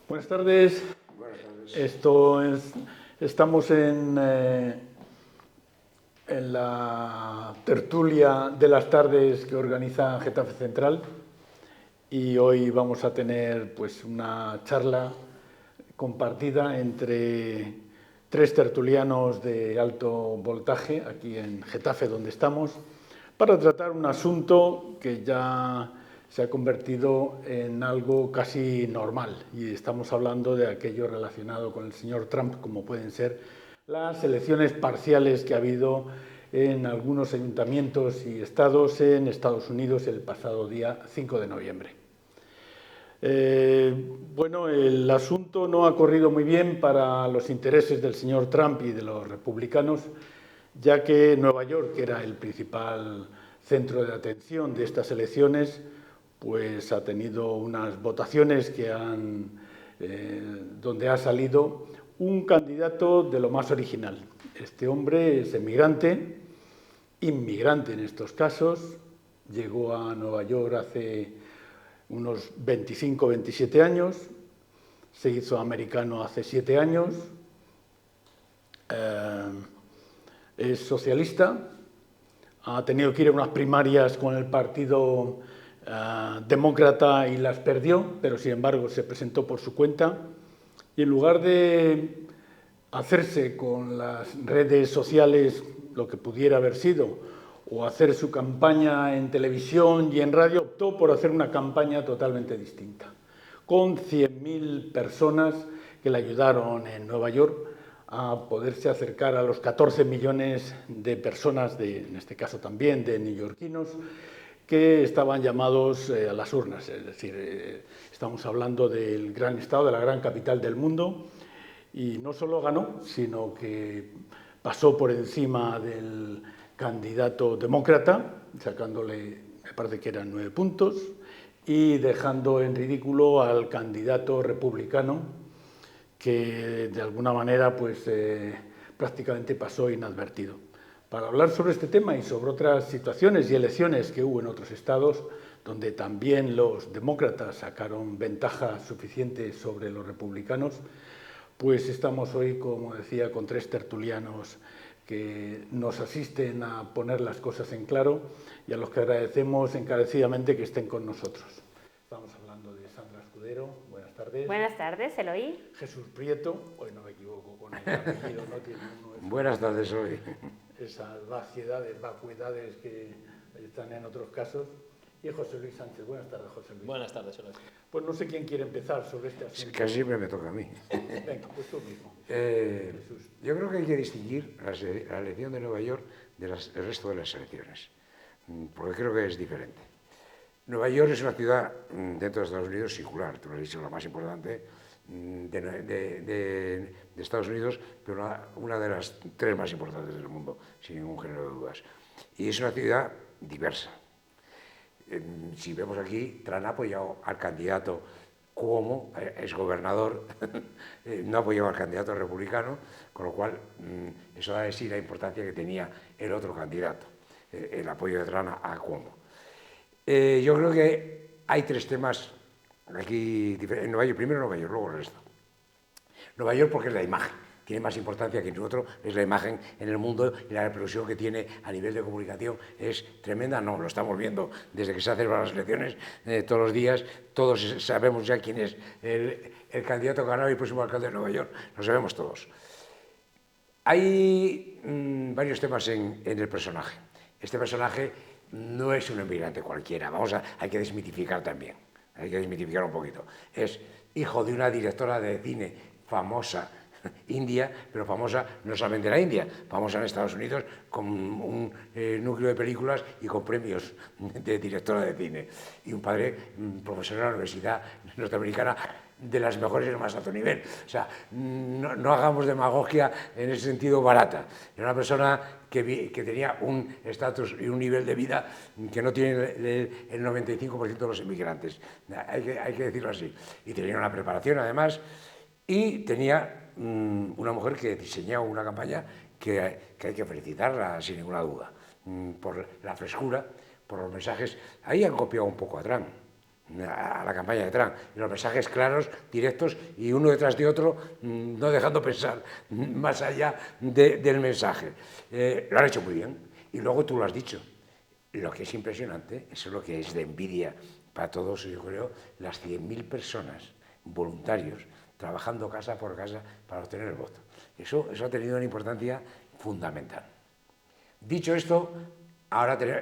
Buenas tardes. Buenas tardes. Estamos en la tertulia de las tardes que organiza Getafe Central y hoy vamos a tener pues una charla compartida entre tres tertulianos de alto voltaje aquí en Getafe, donde estamos, para tratar un asunto que ya se ha convertido en algo casi normal, y estamos hablando de aquello relacionado con el señor Trump, como pueden ser las elecciones parciales que ha habido en algunos ayuntamientos y estados en Estados Unidos el pasado día 5 de noviembre. Bueno, el asunto no ha corrido muy bien para los intereses del señor Trump y de los republicanos, ya que Nueva York, que era el principal centro de atención de estas elecciones, pues ha tenido unas votaciones donde ha salido un candidato de lo más original. Este hombre es inmigrante en estos casos, llegó a Nueva York hace unos 25 o 27 años, se hizo americano hace 7 años, es socialista, ha tenido que ir a unas primarias con el partido demócrata y las perdió, pero sin embargo se presentó por su cuenta, y en lugar de hacerse con las redes sociales lo que pudiera haber sido, o hacer su campaña en televisión y en radio, optó por hacer una campaña totalmente distinta, con 100.000 personas que le ayudaron en Nueva York a poderse acercar a los 14 millones de personas, en este caso también de neoyorquinos, que estaban llamados a las urnas. Es decir, estamos hablando del gran estado, de la gran capital del mundo, y no solo ganó, sino que pasó por encima del candidato demócrata, sacándole, me parece que eran 9 puntos, y dejando en ridículo al candidato republicano, que de alguna manera pues, prácticamente pasó inadvertido. Para hablar sobre este tema y sobre otras situaciones y elecciones que hubo en otros estados, donde también los demócratas sacaron ventaja suficiente sobre los republicanos, pues estamos hoy, como decía, con tres tertulianos que nos asisten a poner las cosas en claro y a los que agradecemos encarecidamente que estén con nosotros. Estamos hablando de Sandra Escudero, buenas tardes. Buenas tardes, Eloy. Jesús Prieto, hoy no me equivoco con el apellido, no tiene uno de Buenas tardes, hoy. esas vacuidades que están en otros casos. Y José Luis Sánchez. Buenas tardes, José Luis. Buenas tardes, Eloy. Pues no sé quién quiere empezar sobre este asunto. Casi siempre me toca a mí. Venga, pues tú mismo. Yo creo que hay que distinguir la elección de Nueva York del resto de las elecciones, porque creo que es diferente. Nueva York es una ciudad dentro de Estados Unidos singular, tú lo has dicho, la más importante de Estados Unidos, pero una de las tres más importantes del mundo, sin ningún género de dudas. Y es una ciudad diversa. Si vemos aquí, Trump ha apoyado al candidato como exgobernador, no ha apoyado al candidato republicano, con lo cual eso da de sí la importancia que tenía el otro candidato, el apoyo de Trump a Cuomo. Yo creo que hay tres temas aquí en Nueva York. Primero Nueva York, luego el resto. Nueva York porque es la imagen. Tiene más importancia que ningún otro, es la imagen en el mundo y la repercusión que tiene a nivel de comunicación es tremenda. No, lo estamos viendo desde que se hacen las elecciones todos los días. Todos sabemos ya quién es el candidato ganador y próximo alcalde de Nueva York, lo sabemos todos. Hay varios temas en el personaje. Este personaje no es un inmigrante cualquiera, hay que desmitificar también, hay que desmitificar un poquito. Es hijo de una directora de cine famosa, india, pero famosa no solamente en la India, famosa en Estados Unidos con un núcleo de películas y con premios de directora de cine. Y un padre, profesor de la Universidad Norteamericana, de las mejores y el más alto nivel. O sea, no hagamos demagogia en ese sentido barata. Era una persona que tenía un estatus y un nivel de vida que no tiene el 95% de los inmigrantes. Hay que decirlo así. Y tenía una preparación, además, y tenía una mujer que diseñó una campaña que hay que felicitarla sin ninguna duda, por la frescura, por los mensajes. Ahí han copiado un poco a Trump. a la campaña de Trump. Y los mensajes claros, directos y uno detrás de otro, no dejando pensar más allá del mensaje. Lo han hecho muy bien. Y luego tú lo has dicho. Lo que es impresionante, eso es lo que es de envidia para todos, yo creo, las 100.000 personas, voluntarios, trabajando casa por casa para obtener el voto. Eso ha tenido una importancia fundamental. Dicho esto,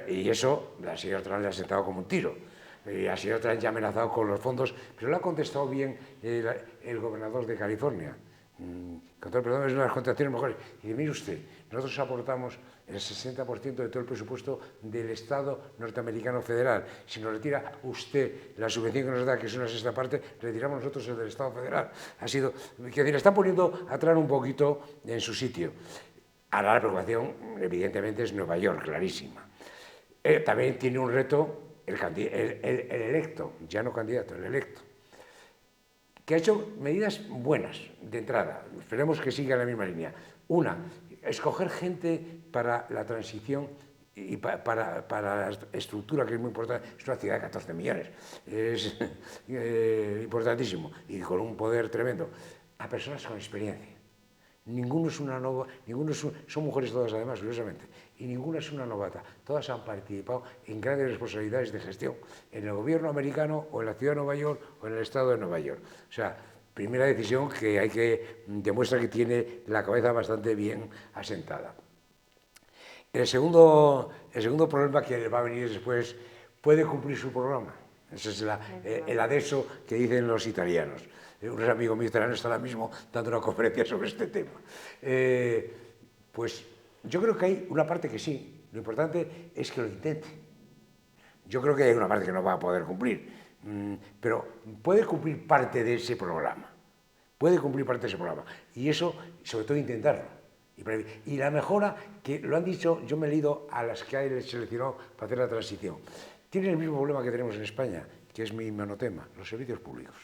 y eso la señora Trump le ha sentado como un tiro. La señora Trump ya ha amenazado con los fondos, pero le ha contestado bien el gobernador de California. Con todo el perdón, es una de las contrataciones mejores. Y dice, mire usted, nosotros aportamos el 60% de todo el presupuesto del Estado norteamericano federal. Si nos retira usted la subvención que nos da, que es una sexta parte, retiramos nosotros el del Estado federal. Ha sido, que decir, está poniendo a Trump un poquito en su sitio. Ahora la preocupación, evidentemente, es Nueva York, clarísima. También tiene un reto el electo, ya no candidato, el electo, que ha hecho medidas buenas de entrada. Esperemos que siga en la misma línea. Una, escoger gente para la transición y para la estructura, que es muy importante. Es una ciudad de 14 millones, es importantísimo y con un poder tremendo. A personas con experiencia. Ninguno es una novata, son mujeres todas además, curiosamente, y ninguna es una novata. Todas han participado en grandes responsabilidades de gestión, en el gobierno americano o en la ciudad de Nueva York o en el estado de Nueva York. O sea, primera decisión que demuestra que tiene la cabeza bastante bien asentada. El segundo problema que va a venir después, puede cumplir su programa. Ese es el adeso que dicen los italianos. Unos amigos míos italianos están ahora mismo dando una conferencia sobre este tema. Pues yo creo que hay una parte que sí. Lo importante es que lo intente. Yo creo que hay una parte que no va a poder cumplir, pero puede cumplir parte de ese programa. Puede cumplir parte de ese programa. Y eso, sobre todo, intentarlo. Y la mejora, que lo han dicho, yo me he leído a las que hay seleccionado para hacer la transición. Tienen el mismo problema que tenemos en España, que es mi monotema, los servicios públicos.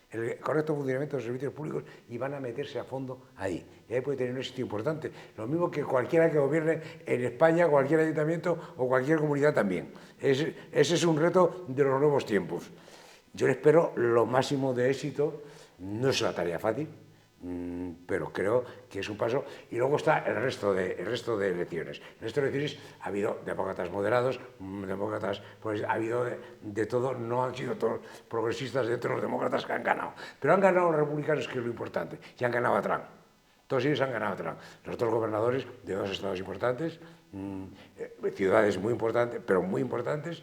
El correcto funcionamiento de los servicios públicos, y van a meterse a fondo ahí. Y ahí puede tener un éxito importante. Lo mismo que cualquiera que gobierne en España, cualquier ayuntamiento o cualquier comunidad también. Ese es un reto de los nuevos tiempos. Yo le espero lo máximo de éxito. No es una tarea fácil, pero creo que es un paso. Y luego está el resto de elecciones. En el resto de elecciones ha habido demócratas moderados, demócratas, pues ha habido de todo. No han sido todos progresistas dentro de los demócratas que han ganado, pero han ganado los republicanos, que es lo importante, y han ganado a Trump. Todos ellos han ganado a Trump. Los otros gobernadores de dos estados importantes, ciudades muy importantes, pero muy importantes.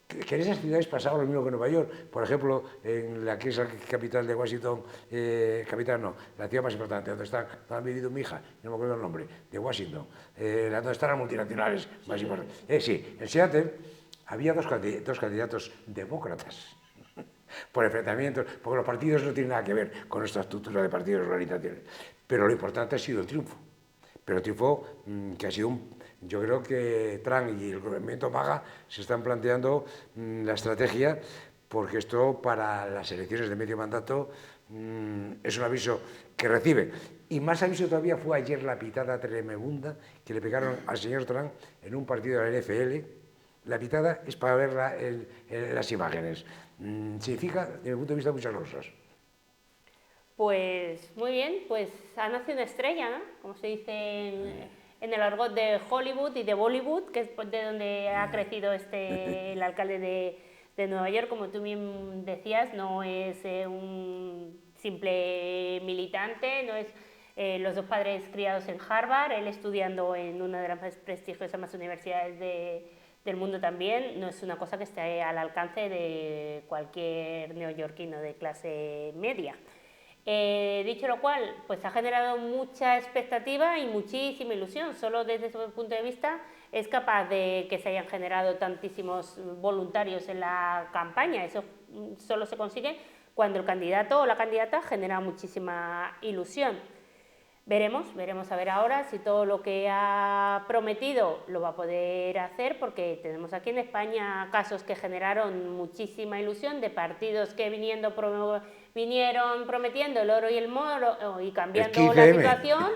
Que en esas ciudades pasaba lo mismo que en Nueva York. Por ejemplo, en la que es la capital de Washington, la ciudad más importante, donde han vivido mi hija, no me acuerdo el nombre, de Washington, donde están las multinacionales más importantes. Sí, en Seattle había dos candidatos demócratas por enfrentamientos, porque los partidos no tienen nada que ver con nuestra estructura de partidos y organizaciones. Pero lo importante ha sido el triunfo. Pero el triunfo que ha sido yo creo que Trump y el movimiento MAGA se están planteando la estrategia, porque esto para las elecciones de medio mandato es un aviso que recibe. Y más aviso todavía fue ayer la pitada tremenda que le pegaron al señor Trump en un partido de la NFL. La pitada es para ver las imágenes. Significa, desde mi punto de vista, muchas cosas. Pues muy bien, pues ha nacido una estrella, ¿no? Como se dice en el argot de Hollywood y de Bollywood, que es de donde ha crecido el alcalde de Nueva York. Como tú bien decías, no es un simple militante, no es los dos padres criados en Harvard, él estudiando en una de las más prestigiosas universidades del mundo también. No es una cosa que esté al alcance de cualquier neoyorquino de clase media. Dicho lo cual, pues ha generado mucha expectativa y muchísima ilusión. Solo desde ese punto de vista es capaz de que se hayan generado tantísimos voluntarios en la campaña. Eso solo se consigue cuando el candidato o la candidata genera muchísima ilusión. Veremos a ver ahora si todo lo que ha prometido lo va a poder hacer, porque tenemos aquí en España casos que generaron muchísima ilusión de partidos que vinieron prometiendo el oro y el moro y cambiando la situación.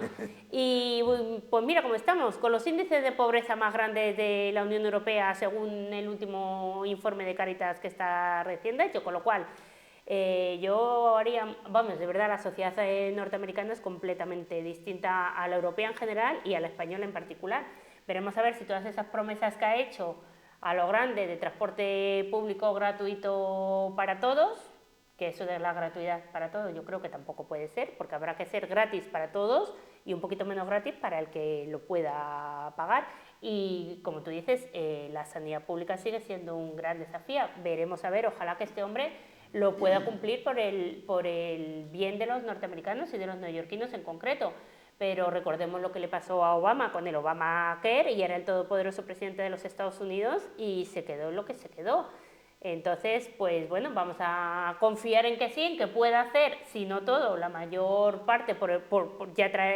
Y pues mira cómo estamos, con los índices de pobreza más grandes de la Unión Europea según el último informe de Cáritas que está recién hecho, con lo cual yo haría, vamos, de verdad la sociedad norteamericana es completamente distinta a la europea en general y a la española en particular. Veremos a ver si todas esas promesas que ha hecho a lo grande de transporte público gratuito para todos, que eso de la gratuidad para todos yo creo que tampoco puede ser, porque habrá que ser gratis para todos y un poquito menos gratis para el que lo pueda pagar. Y como tú dices, la sanidad pública sigue siendo un gran desafío. Veremos a ver, ojalá que este hombre lo pueda cumplir por el bien de los norteamericanos y de los neoyorquinos en concreto. Pero recordemos lo que le pasó a Obama con el Obamacare, y era el todopoderoso presidente de los Estados Unidos y se quedó lo que se quedó. Entonces, pues bueno, vamos a confiar en que sí, en que pueda hacer, si no todo, la mayor parte,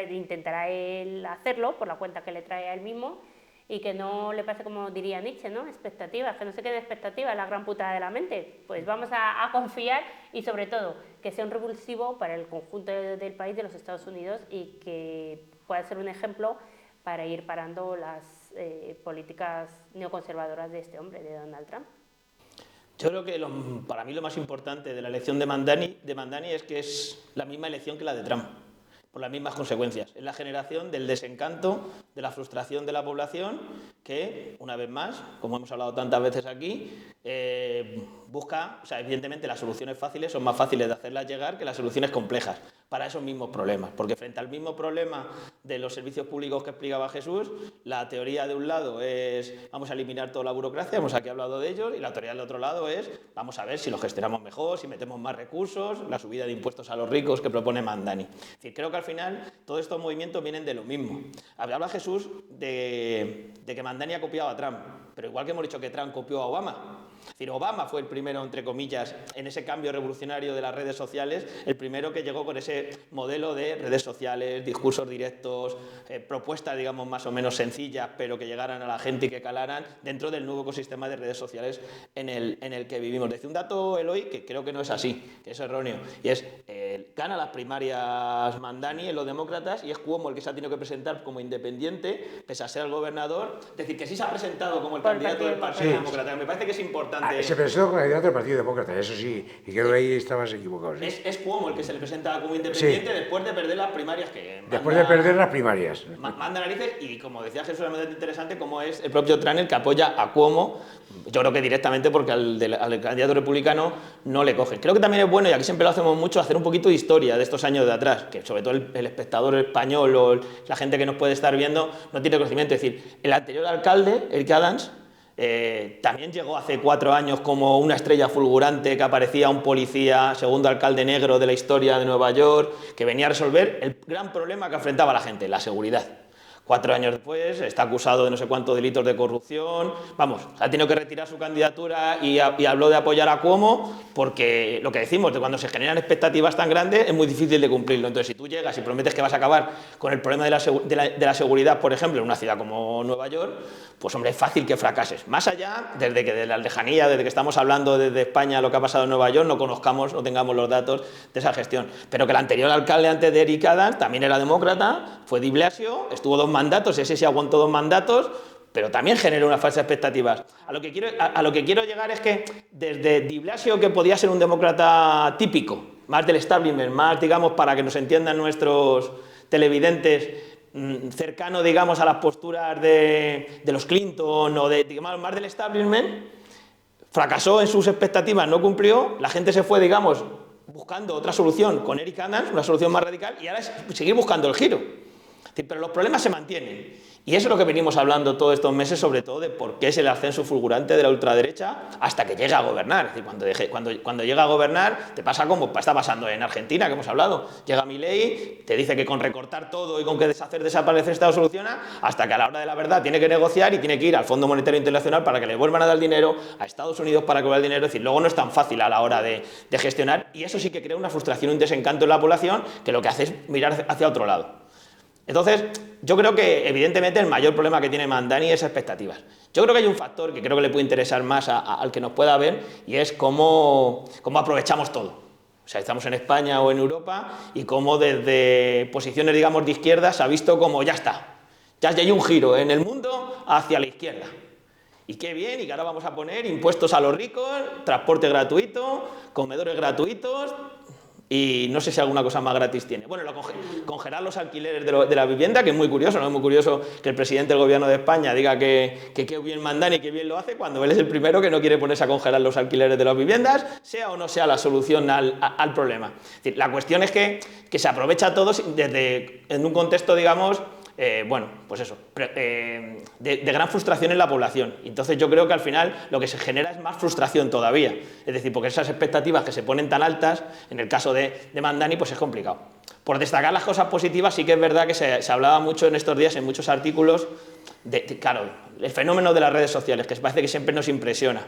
intentará él hacerlo por la cuenta que le trae a él mismo, y que no le pase como diría Nietzsche, ¿no? Expectativas, que no se quede expectativa, la gran putada de la mente. Pues vamos a confiar y sobre todo que sea un revulsivo para el conjunto del país, de los Estados Unidos, y que pueda ser un ejemplo para ir parando las políticas neoconservadoras de este hombre, de Donald Trump. Yo creo que para mí lo más importante de la elección de Mamdani es que es la misma elección que la de Trump, por las mismas consecuencias. Es la generación del desencanto, de la frustración de la población que, una vez más, como hemos hablado tantas veces aquí, busca, o sea, evidentemente las soluciones fáciles son más fáciles de hacerlas llegar que las soluciones complejas para esos mismos problemas, porque frente al mismo problema de los servicios públicos que explicaba Jesús, la teoría de un lado es vamos a eliminar toda la burocracia, hemos aquí hablado de ello, y la teoría del otro lado es vamos a ver si lo gestionamos mejor, si metemos más recursos, la subida de impuestos a los ricos que propone Mamdani. Es decir, creo que al final todos estos movimientos vienen de lo mismo. Habla Jesús de que Mamdani ha copiado a Trump, pero igual que hemos dicho que Trump copió a Obama. Es decir, Obama fue el primero, entre comillas, en ese cambio revolucionario de las redes sociales, el primero que llegó con ese modelo de redes sociales, discursos directos, propuestas, digamos, más o menos sencillas, pero que llegaran a la gente y que calaran dentro del nuevo ecosistema de redes sociales en el que vivimos. Dice un dato, Eloy, que creo que no es así, que es erróneo, y es, gana las primarias Mamdani en los demócratas y es Cuomo el que se ha tenido que presentar como independiente, pese a ser el gobernador. Es decir, que sí se ha presentado como el candidato del Partido Demócrata. Me parece que es importante. Se presentó como candidato del Partido Demócrata, eso sí, y creo que ahí estabas equivocado. ¿Sí? Es Cuomo el que se le presenta como independiente después de perder las primarias. Después de perder las primarias. Manda narices, y como decía Jesús, es muy interesante cómo es el propio Trump el que apoya a Cuomo, yo creo que directamente porque al candidato republicano no le cogen. Creo que también es bueno, y aquí siempre lo hacemos mucho, hacer un poquito de historia de estos años de atrás, que sobre todo el espectador español o la gente que nos puede estar viendo no tiene conocimiento. Es decir, el anterior alcalde, Eric Adams, también llegó hace 4 años como una estrella fulgurante, que aparecía un policía, segundo alcalde negro de la historia de Nueva York, que venía a resolver el gran problema que enfrentaba la gente, la seguridad. 4 años después está acusado de no sé cuántos delitos de corrupción. Vamos, ha tenido que retirar su candidatura y habló de apoyar a Cuomo, porque lo que decimos, de cuando se generan expectativas tan grandes es muy difícil de cumplirlo. Entonces, si tú llegas y prometes que vas a acabar con el problema de la seguridad, por ejemplo, en una ciudad como Nueva York, pues hombre, es fácil que fracases. Más allá, de la lejanía, desde que estamos hablando desde España lo que ha pasado en Nueva York, no conozcamos, no tengamos los datos de esa gestión. Pero que el anterior alcalde antes de Eric Adams también era demócrata, fue Di Blasio, estuvo 2 mandatos, ese sí aguantó 2 mandatos, pero también generó unas falsas expectativas. A lo que quiero llegar es que desde Di Blasio, que podía ser un demócrata típico, más del establishment, más, digamos, para que nos entiendan nuestros televidentes, cercano, digamos, a las posturas de los Clinton o digamos, más del establishment, fracasó en sus expectativas, no cumplió, la gente se fue, digamos, buscando otra solución con Eric Adams, una solución más radical, y ahora es seguir buscando el giro. Pero los problemas se mantienen. Y eso es lo que venimos hablando todos estos meses, sobre todo de por qué es el ascenso fulgurante de la ultraderecha hasta que llega a gobernar. Es decir, cuando llega a gobernar, te pasa como está pasando en Argentina, que hemos hablado. Llega Milei, te dice que con recortar todo y con que hacer desaparecer Estado soluciona, hasta que a la hora de la verdad tiene que negociar y tiene que ir al Fondo Monetario Internacional para que le vuelvan a dar dinero, a Estados Unidos para que vuelva el dinero. Es decir, luego no es tan fácil a la hora de gestionar, y eso sí que crea una frustración y un desencanto en la población, que lo que hace es mirar hacia otro lado. Entonces, yo creo que evidentemente el mayor problema que tiene Mandani es expectativas. Yo creo que hay un factor que creo que le puede interesar más al que nos pueda ver y es cómo aprovechamos todo. O sea, estamos en España o en Europa y cómo desde posiciones, digamos, de izquierda se ha visto como ya está. Ya hay un giro en el mundo hacia la izquierda. Y qué bien, y que ahora vamos a poner impuestos a los ricos, transporte gratuito, comedores gratuitos y no sé si alguna cosa más gratis tiene. Bueno, congelar los alquileres de la vivienda, que es muy curioso, ¿no? Es muy curioso que el presidente del gobierno de España diga que qué bien Mandani, que bien lo hace, cuando él es el primero que no quiere ponerse a congelar los alquileres de las viviendas, sea o no sea la solución al problema. Es decir, la cuestión es que se aprovecha todo en un contexto, digamos, bueno, pues eso, de gran frustración en la población. Entonces yo creo que al final lo que se genera es más frustración todavía. Es decir, porque esas expectativas que se ponen tan altas, en el caso de Mandani, pues es complicado. Por destacar las cosas positivas, sí que es verdad que se hablaba mucho en estos días, en muchos artículos, claro, el fenómeno de las redes sociales, que parece que siempre nos impresiona.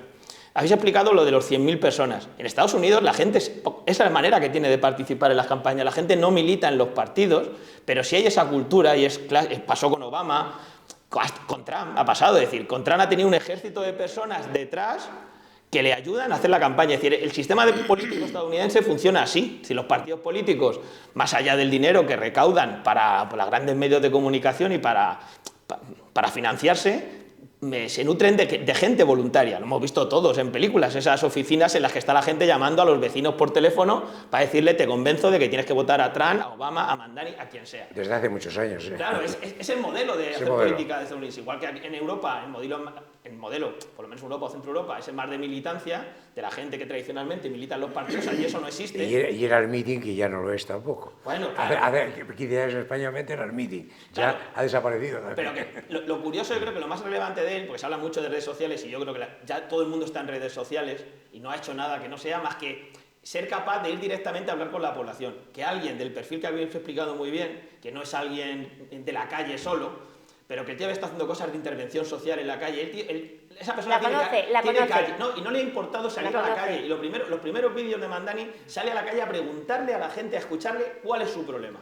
Habéis explicado lo de los 100.000 personas. En Estados Unidos la gente, esa es la manera que tiene de participar en las campañas. La gente no milita en los partidos, pero sí hay esa cultura, y pasó con Obama, con Trump ha pasado. Es decir, con Trump ha tenido un ejército de personas detrás que le ayudan a hacer la campaña. Es decir, el sistema político estadounidense funciona así. Si los partidos políticos, más allá del dinero que recaudan para los grandes medios de comunicación y para financiarse, se nutren de gente voluntaria. Lo hemos visto todos en películas, esas oficinas en las que está la gente llamando a los vecinos por teléfono para decirle: te convenzo de que tienes que votar a Trump, a Obama, a Mandani, a quien sea. Desde hace muchos años. Claro, es el modelo de hacer política de Estados Unidos. Igual que en Europa, el modelo, por lo menos Europa o Centro Europa, es más de militancia, de la gente que tradicionalmente milita en los partidos. Allí eso no existe. Y era el meeting, que ya no lo es tampoco. Bueno, claro. Hace 15 años en España era el meeting. Ya claro. Ha desaparecido también. Pero que lo curioso, yo creo que lo más relevante de él, porque se habla mucho de redes sociales y yo creo que ya todo el mundo está en redes sociales y no ha hecho nada que no sea más que ser capaz de ir directamente a hablar con la población. Que alguien del perfil que habéis explicado muy bien, que no es alguien de la calle solo, pero que el tío está haciendo cosas de intervención social en la calle. Esa persona tiene calle, ¿no? Y no le ha importado salir a la calle. Y los primeros vídeos de Mandani sale a la calle a preguntarle a la gente, a escucharle cuál es su problema.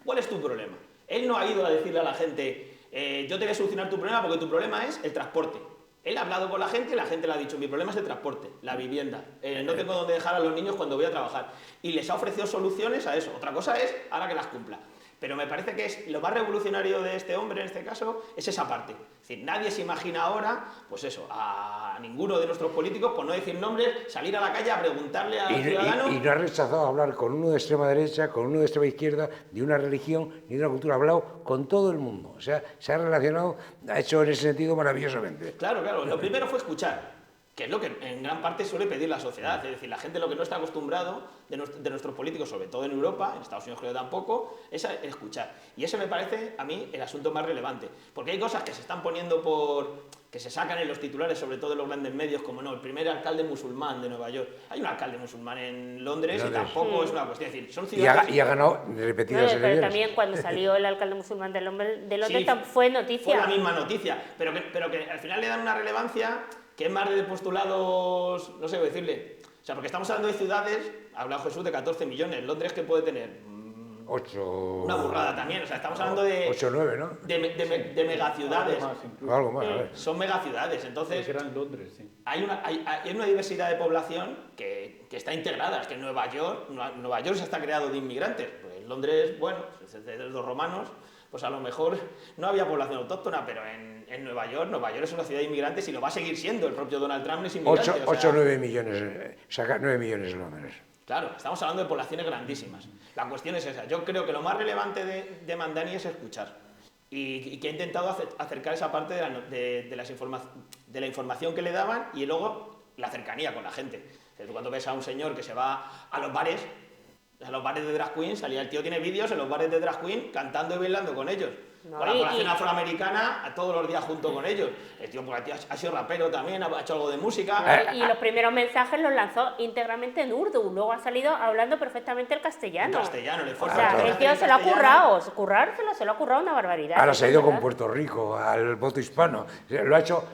¿Cuál es tu problema? Él no ha ido a decirle a la gente: yo te voy a solucionar tu problema porque tu problema es el transporte. Él ha hablado con la gente le ha dicho: mi problema es el transporte, la vivienda, no tengo dónde dejar a los niños cuando voy a trabajar. Y les ha ofrecido soluciones a eso. Otra cosa es ahora que las cumpla. Pero me parece que es lo más revolucionario de este hombre, en este caso, es esa parte. Es decir, nadie se imagina ahora, pues eso, a ninguno de nuestros políticos, por no decir nombres, salir a la calle a preguntarle al ciudadano... Y no ha rechazado hablar con uno de extrema derecha, con uno de extrema izquierda, de una religión ni de una cultura. Ha hablado con todo el mundo. O sea, se ha relacionado, ha hecho en ese sentido maravillosamente. Claro, claro. Lo primero fue escuchar, que es lo que en gran parte suele pedir la sociedad. Es decir, la gente lo que no está acostumbrado de nuestros políticos, sobre todo en Europa, en Estados Unidos creo tampoco, es a escuchar. Y ese me parece a mí el asunto más relevante. Porque hay cosas que se están poniendo que se sacan en los titulares, sobre todo en los grandes medios, como no, el primer alcalde musulmán de Nueva York. Hay un alcalde musulmán en Londres y tampoco es una cuestión. Es decir, son ciudades... Y ha ganado repetidas elecciones. Pero también cuando salió el alcalde musulmán de Londres sí, fue noticia. Fue la misma noticia, pero que al final le dan una relevancia que es más de postulados, no sé qué decirle. O sea, porque estamos hablando de ciudades, ha hablado Jesús de 14 millones. ¿Londres qué puede tener? 8... Una burrada también. O sea, estamos hablando de... 8 o 9, ¿no? De megaciudades. Algo más, a ver. Son megaciudades, entonces... Que eran Londres, sí. Hay una diversidad de población que está integrada. Es que Nueva York se está creado de inmigrantes. Pues Londres, bueno, desde los romanos, pues a lo mejor no había población autóctona, pero en Nueva York es una ciudad de inmigrantes y lo va a seguir siendo. El propio Donald Trump es inmigrante. 8 o 9 millones, saca 9 millones en Londres. Claro, estamos hablando de poblaciones grandísimas. La cuestión es esa. Yo creo que lo más relevante de Mandani es escuchar. Y que ha intentado acercar esa parte de la información que le daban y luego la cercanía con la gente. Cuando ves a un señor que se va a los bares de drag queen, salía el tío, tiene vídeos en los bares de drag queen cantando y bailando con ellos. No, con la población afroamericana todos los días junto con ellos. El tío ha sido rapero también, ha hecho algo de música. Y los primeros mensajes los lanzó íntegramente en urdu, luego ha salido hablando perfectamente el castellano. El castellano, le o sea, el tío se lo ha currado, se lo ha currado una barbaridad. Ahora se ha ido con Puerto Rico, al voto hispano. Lo ha hecho,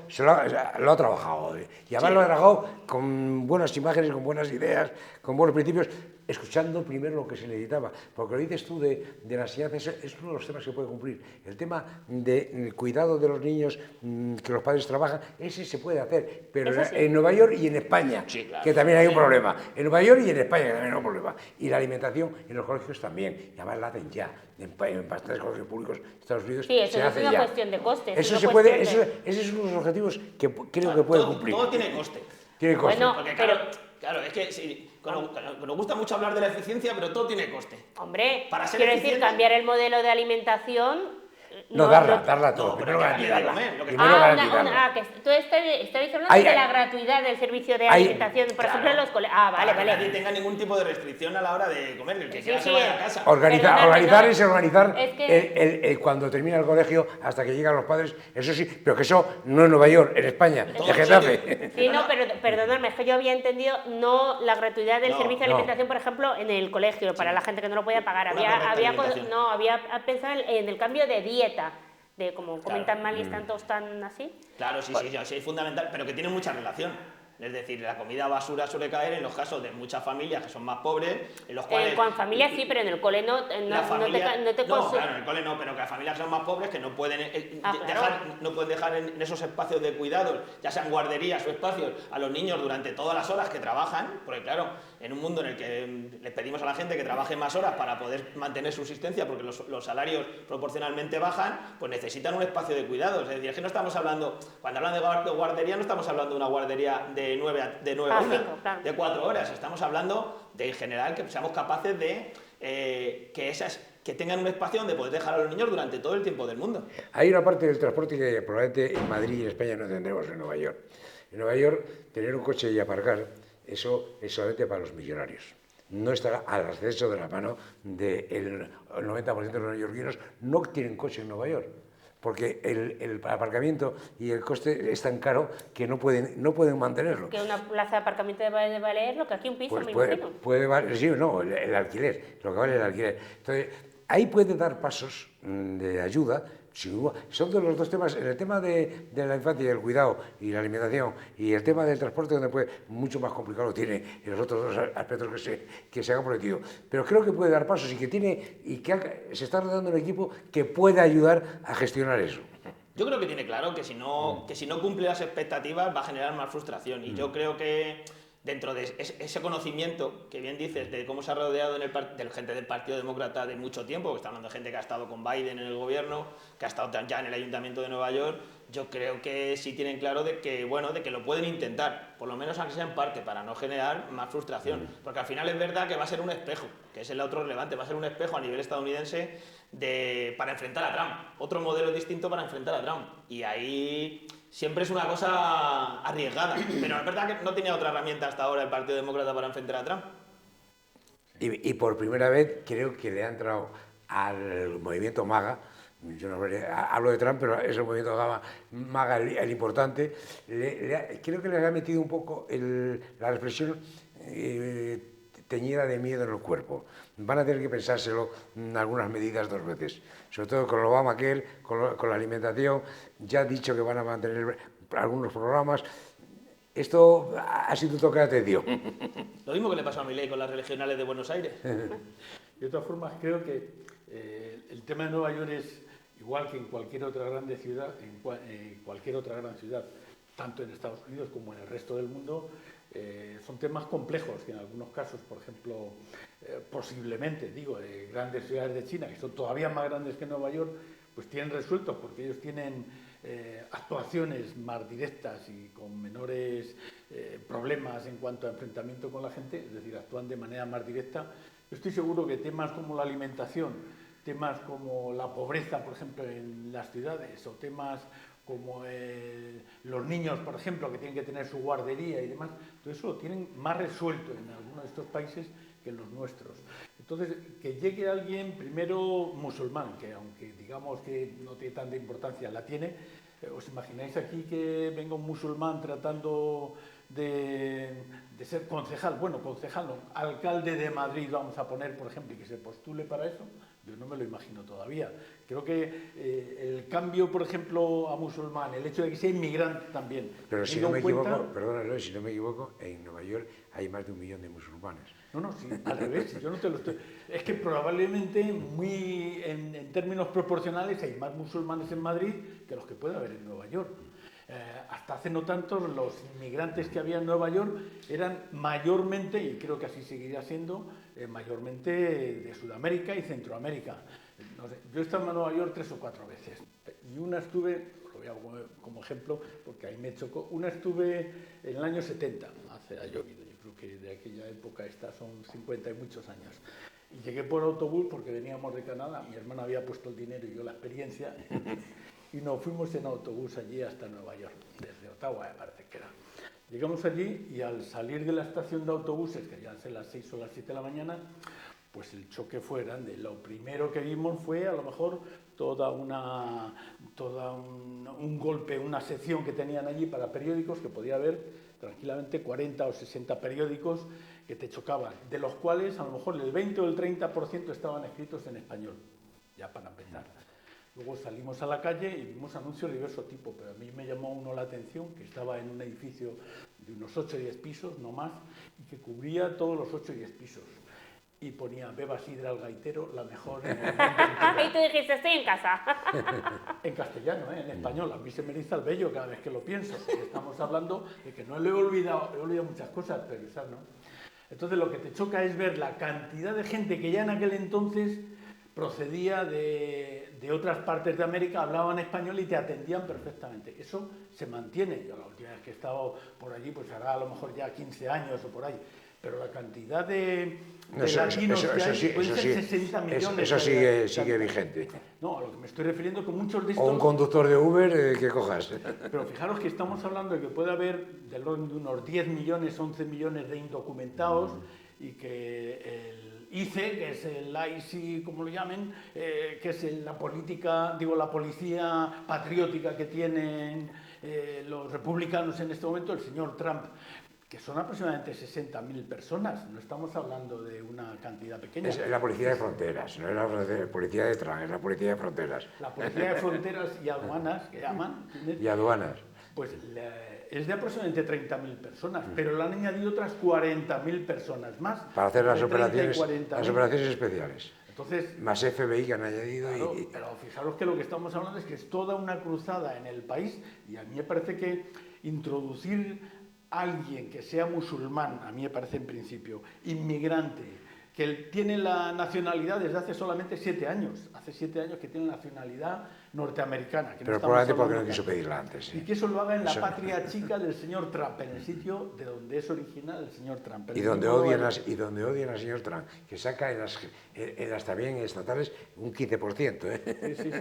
lo ha trabajado. Y además lo ha trabajado con buenas imágenes, con buenas ideas, con buenos principios. escuchando primero lo que se necesitaba, porque lo dices tú de la enseñanza, es uno de los temas que puede cumplir. El tema del cuidado de los niños, que los padres trabajan, ese se puede hacer, pero sí. en Nueva York y en España, Sí, claro, que también hay un problema. En Nueva York y en España que también hay un problema. Y la alimentación en los colegios también, y además la hacen ya. En bastantes colegios públicos de Estados Unidos Sí, eso se no es hace una ya. cuestión de costes. Eso es se una puede, cuestión de... ese es uno de los objetivos que creo que Claro, puede todo, cumplir. todo tiene coste. Tiene coste. Bueno, Porque pero... claro, es que sí, nos gusta mucho hablar de la eficiencia, pero todo tiene coste. Hombre, Para ser quiero decir, eficiente- cambiar el modelo de alimentación... No, darla todo. No, pero Primero hay que darle de garantizarla. comer, lo que- Primero garantizarla. que tú estáis hablando Hay- de la gratuidad del servicio de hay- alimentación, por Claro, ejemplo, en los colegios. Ah, vale, para que nadie vale. tenga ningún tipo de restricción a la hora de comer, el que Sí, quiera sí. se vaya a casa. Perdonadme, Organizar no. es organizar Es que- cuando termina el colegio hasta que llegan los padres, eso sí, pero que eso no en Nueva York, en España, todo en Getafe. Sí, no, pero perdonadme, es que yo había entendido no la gratuidad del No, servicio de no. alimentación, por ejemplo, en el colegio, para la gente que no lo podía pagar. Una correcta Había alimentación. pensado en el cambio de dieta, de como comentan mal y Mm. están todos tan así. Claro, sí, es fundamental, pero que tiene mucha relación. Es decir, la comida basura suele caer en los casos de muchas familias que son más pobres, en los cuales... Con familia sí, pero en el cole no, la familia, no te claro, en el cole no, pero que las familias son más pobres que no pueden claro. no pueden dejar en esos espacios de cuidados, ya sean guarderías o espacios, a los niños durante todas las horas que trabajan, porque claro, en un mundo en el que les pedimos a la gente que trabaje más horas para poder mantener subsistencia, porque los salarios proporcionalmente bajan, pues necesitan un espacio de cuidados. Es decir, es que no estamos hablando, cuando hablan de guardería, no estamos hablando de una guardería de 9 a 1, 5, claro. de 4 horas, estamos hablando de, en general, que seamos capaces de que tengan un espacio donde poder dejar a los niños durante todo el tiempo del mundo. Hay una parte del transporte que probablemente en Madrid y en España no tendremos en Nueva York. En Nueva York, tener un coche y aparcar, eso es solamente para los millonarios. No está al acceso de la mano del 90% de los neoyorquinos, no tienen coche en Nueva York. Porque el aparcamiento y el coste es tan caro que no pueden mantenerlo. Que una plaza de aparcamiento debe valer lo que aquí un piso, Pues me puede imagino. valer, sí o no, el alquiler, lo que vale el alquiler. Entonces, ahí puede dar pasos de ayuda. Son de los dos temas, el tema de la infancia y el cuidado y la alimentación y el tema del transporte, donde puede, mucho más complicado lo tiene, y los otros dos aspectos que se han prometido. Pero creo que puede dar pasos y que se está rodeando un equipo que puede ayudar a gestionar eso. Yo creo que tiene claro que si no cumple las expectativas va a generar más frustración. Y yo creo que dentro de ese conocimiento que bien dices de cómo se ha rodeado de gente del Partido Demócrata de mucho tiempo, que está hablando de gente que ha estado con Biden en el gobierno, que ha estado ya en el Ayuntamiento de Nueva York, yo creo que sí tienen claro de que lo pueden intentar, por lo menos aunque sea en parte, para no generar más frustración. Porque al final es verdad que va a ser un espejo, que es el otro relevante, va a ser un espejo a nivel estadounidense para enfrentar a Trump, otro modelo distinto para enfrentar a Trump. Y ahí siempre es una cosa arriesgada, pero es verdad que no tenía otra herramienta hasta ahora el Partido Demócrata para enfrentar a Trump. Y por primera vez creo que le ha entrado al movimiento MAGA. Yo no hablo de Trump, pero es el movimiento MAGA el importante. Creo que le ha metido un poco la reflexión teñida de miedo en el cuerpo. Van a tener que pensárselo en algunas medidas dos veces, sobre todo con el Obamacare, con la alimentación. Ya ha dicho que van a mantener algunos programas. Esto ha sido un toque de atención. Lo mismo que le pasó a Milei con las regionales de Buenos Aires. De todas formas, creo que el tema de Nueva York es igual que en cualquier otra grande ciudad, en cualquier otra gran ciudad, tanto en Estados Unidos como en el resto del mundo, son temas complejos que en algunos casos, por ejemplo, posiblemente, grandes ciudades de China, que son todavía más grandes que Nueva York, pues tienen resueltos porque ellos tienen actuaciones más directas y con menores problemas en cuanto a enfrentamiento con la gente, es decir, actúan de manera más directa. Yo estoy seguro que temas como la alimentación, temas como la pobreza, por ejemplo, en las ciudades, o temas como los niños, por ejemplo, que tienen que tener su guardería y demás, todo eso lo tienen más resuelto en algunos de estos países que en los nuestros. Entonces, que llegue alguien, primero musulmán, que aunque digamos que no tiene tanta importancia, la tiene. ¿Os imagináis aquí que venga un musulmán tratando de ser concejal, bueno, concejal no, alcalde de Madrid, vamos a poner, por ejemplo, y que se postule para eso, yo no me lo imagino todavía. Creo que el cambio, por ejemplo, a musulmán, el hecho de que sea inmigrante también. Pero si no me equivoco, perdónalo, si no me equivoco, en Nueva York hay más de 1 millón de musulmanes. No, sí, al revés, si yo no te lo estoy... Es que probablemente en términos proporcionales hay más musulmanes en Madrid que los que puede haber en Nueva York. Hasta hace no tanto los inmigrantes que había en Nueva York eran mayormente, y creo que así seguirá siendo, mayormente de Sudamérica y Centroamérica. No sé, yo he estado en Nueva York 3 o 4 veces y una estuve, lo voy a poner como ejemplo porque ahí me chocó, una estuve en el año 70, ha llovido, yo creo que de aquella época son 50 y muchos años. Y llegué por autobús porque veníamos de Canadá, mi hermana había puesto el dinero y yo la experiencia. Y nos fuimos en autobús allí hasta Nueva York, desde Ottawa, me parece que era. Llegamos allí y al salir de la estación de autobuses, que ya eran las 6 o las 7 de la mañana, pues el choque fue grande. Lo primero que vimos fue a lo mejor un golpe, una sección que tenían allí para periódicos, que podía haber tranquilamente 40 o 60 periódicos que te chocaban, de los cuales a lo mejor el 20 o el 30% estaban escritos en español, ya para empezar. Luego salimos a la calle y vimos anuncios de diverso tipo, pero a mí me llamó uno la atención, que estaba en un edificio de unos 8 o 10 pisos, no más, y que cubría todos los 8 o 10 pisos. Y ponía Beba Sidra al gaitero, la mejor en el mundo entero. Y tú dijiste, estoy en casa. En castellano, en español. A mí se me eriza el vello cada vez que lo pienso. Y estamos hablando de que no lo he olvidado muchas cosas, pero esas no. Entonces lo que te choca es ver la cantidad de gente que ya en aquel entonces procedía de otras partes de América, hablaban español y te atendían perfectamente. Eso se mantiene. Yo la última vez que he estado por allí, pues hará a lo mejor ya 15 años o por ahí. Pero la cantidad de latinos que hay puede ser 60 millones. Eso sigue vigente. No, a lo que me estoy refiriendo es que muchos de estos... O un conductor de Uber que cojas. Pero fijaros que estamos hablando de que puede haber del orden de unos 10 millones, 11 millones de indocumentados y que el ICE, que es el IC, como lo llamen, que es la policía patriótica que tienen los republicanos en este momento, el señor Trump, que son aproximadamente 60.000 personas, no estamos hablando de una cantidad pequeña. Es la policía de fronteras, no es la policía de Trump, es la policía de fronteras. La policía de fronteras y aduanas, que llaman. Y aduanas. Pues es de aproximadamente 30.000 personas, pero le han añadido otras 40.000 personas más. Para hacer las operaciones especiales. Entonces, más FBI que han añadido. Claro, pero fijaros que lo que estamos hablando es que es toda una cruzada en el país y a mí me parece que introducir a alguien que sea musulmán, a mí me parece en principio, inmigrante, que tiene la nacionalidad desde hace solamente 7 años. Hace 7 años que tiene nacionalidad norteamericana. Pero probablemente porque no quiso pedirla antes. ¿Sí? Y que eso lo haga en la patria chica del señor Trump, en el sitio de donde es original el señor Trump. Y donde odian al señor Trump, que saca en las también estatales un 15%. Sí.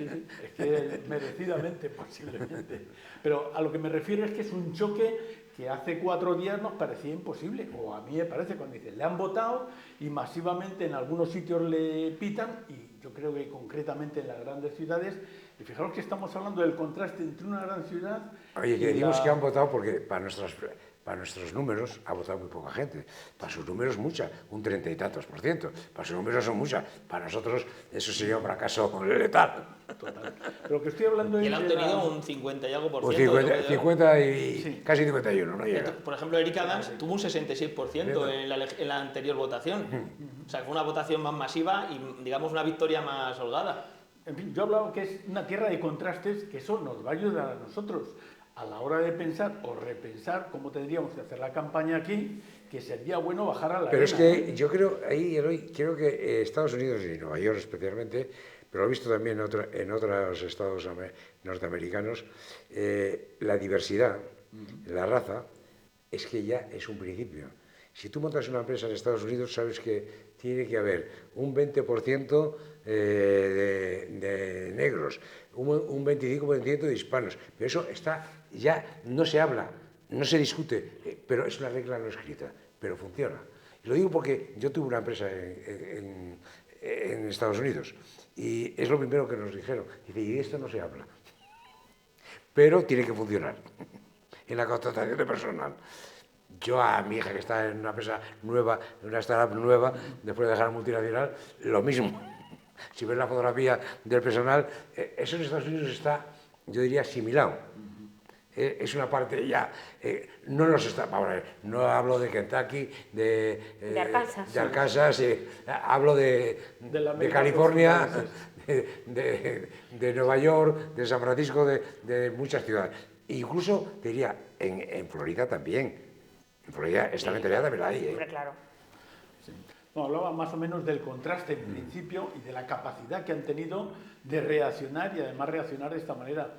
Es que merecidamente, posiblemente. Pero a lo que me refiero es que es un choque que hace 4 días nos parecía imposible, o a mí me parece, cuando dicen, le han votado y masivamente en algunos sitios le pitan, y yo creo que concretamente en las grandes ciudades, y fijaros que estamos hablando del contraste entre una gran ciudad... Oye, que decimos que han votado porque para nuestros números ha votado muy poca gente, para sus números mucha, un 30 y tantos %, para sus números son muchas, para nosotros eso sería un fracaso letal. Total. Pero que estoy hablando y él ha obtenido un 50 y algo por pues ciento. 50 y sí. Casi 51, no llega. Por ejemplo, Eric Adams tuvo un 66% en la anterior votación. O sea, que fue una votación más masiva y, digamos, una victoria más holgada. En fin, yo hablaba que es una tierra de contrastes, que eso nos va a ayudar a nosotros a la hora de pensar o repensar cómo tendríamos que hacer la campaña aquí, que sería bueno bajar a la Pero arena. es que yo creo, creo que Estados Unidos y Nueva York especialmente, pero lo he visto también en otros estados norteamericanos, la diversidad, la raza, es que ya es un principio. Si tú montas una empresa en Estados Unidos, sabes que tiene que haber un 20% de negros, un 25% de hispanos. Pero eso ya no se habla, no se discute, pero es una regla no escrita, pero funciona. Y lo digo porque yo tuve una empresa en Estados Unidos y es lo primero que nos dijeron. Dice, y de esto no se habla, pero tiene que funcionar en la contratación de personal. Yo a mi hija que está en una empresa nueva, en una startup nueva, después de dejar la multinacional, lo mismo. Si ves la fotografía del personal, eso en Estados Unidos está, yo diría, asimilado. Es una parte ya, no nos está, vamos a ver, no hablo de Kentucky, de Arkansas, hablo de California, de Nueva York, de San Francisco, de muchas ciudades. Incluso, te diría, en Florida también. En Florida, esta mentalidad también la hay. Claro. Sí. No, hablaba más o menos del contraste en principio y de la capacidad que han tenido de reaccionar y además reaccionar de esta manera.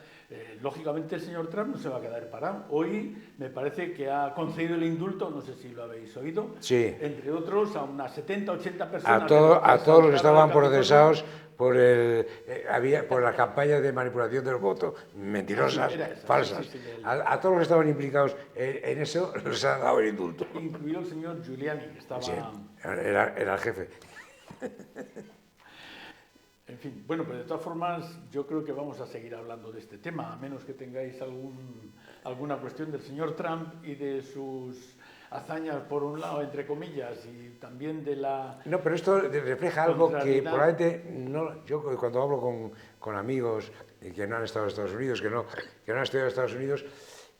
Lógicamente el señor Trump no se va a quedar parado. Hoy me parece que ha concedido el indulto, no sé si lo habéis oído, sí, entre otros a unas 70, 80 personas. A todos los que estaban procesados por la campaña de manipulación del voto, mentirosas, falsas. Sí, a todos los que estaban implicados en eso les ha dado el indulto. Incluido el señor Giuliani, que estaba... Sí, era el jefe. En fin, bueno, pero de todas formas yo creo que vamos a seguir hablando de este tema, a menos que tengáis alguna cuestión del señor Trump y de sus hazañas, por un lado, entre comillas, y también de la... No, pero esto refleja algo que probablemente, no, yo cuando hablo con amigos que no han estado en Estados Unidos, que no han estudiado en Estados Unidos,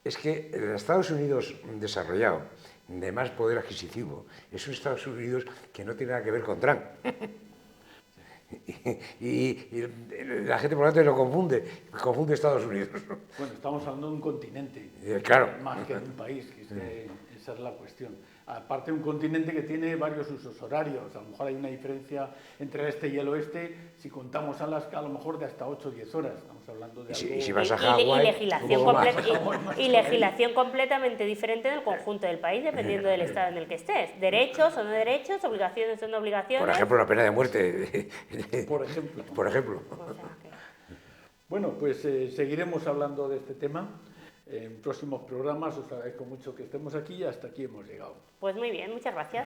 es que el Estados Unidos desarrollado, de más poder adquisitivo, es un Estados Unidos que no tiene nada que ver con Trump. Y la gente por lo tanto lo confunde Estados Unidos. Bueno, estamos hablando de un continente, claro, más que de un país, esa es la cuestión. Aparte de un continente que tiene varios usos horarios, a lo mejor hay una diferencia entre el este y el oeste, si contamos Alaska, a lo mejor de hasta 8 o 10 horas, estamos hablando de algo... Y si vas a Hawái, y legislación completamente diferente en el conjunto del país, dependiendo del estado en el que estés. Derechos o no derechos, obligaciones o no obligaciones... Por ejemplo, la pena de muerte. Por ejemplo. Por ejemplo. Bueno, pues seguiremos hablando de este tema en próximos programas. Os agradezco mucho que estemos aquí y hasta aquí hemos llegado. Pues muy bien, muchas gracias.